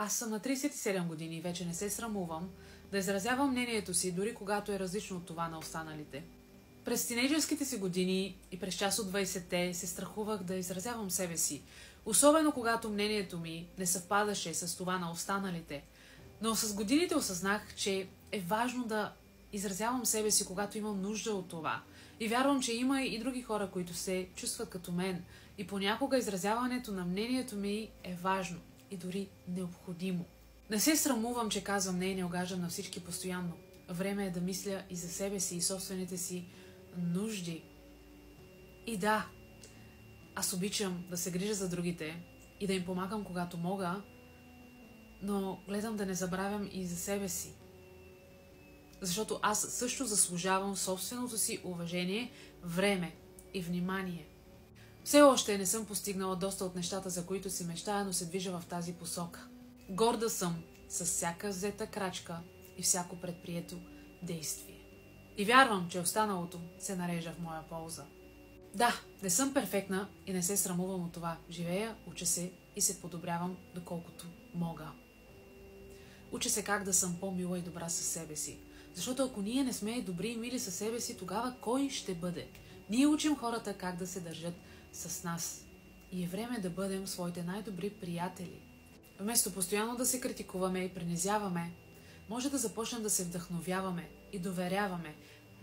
Аз съм на 37 години и вече не се срамувам да изразявам мнението си, дори когато е различно от това на останалите. През тинейджърските си години и през част от 20-те се страхувах да изразявам себе си, особено когато мнението ми не съвпадаше с това на останалите. Но с годините осъзнах, че е важно да изразявам себе си, когато имам нужда от това. И вярвам, че има и други хора, които се чувстват като мен. И понякога изразяването на мнението ми е важно и дори необходимо. Не се срамувам, че казвам не и не огаждам на всички постоянно. Време е да мисля и за себе си и собствените си нужди. И да, аз обичам да се грижа за другите и да им помагам когато мога, но гледам да не забравям и за себе си. Защото аз също заслужавам собственото си уважение, време и внимание. Все още не съм постигнала доста от нещата, за които си мечтая, но се движа в тази посока. Горда съм с всяка взета крачка и всяко предприето действие. И вярвам, че останалото се нарежда в моя полза. Да, не съм перфектна и не се срамувам от това. Живея, уча се и се подобрявам доколкото мога. Уча се как да съм по-мила и добра със себе си. Защото ако ние не сме добри и мили със себе си, тогава кой ще бъде? Ние учим хората как да се държат с нас. И е време да бъдем своите най-добри приятели. Вместо постоянно да се критикуваме и принизяваме, може да започнем да се вдъхновяваме и доверяваме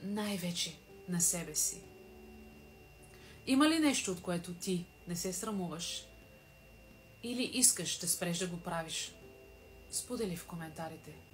най-вече на себе си. Има ли нещо, от което ти не се срамуваш или искаш да спреш да го правиш? Сподели в коментарите.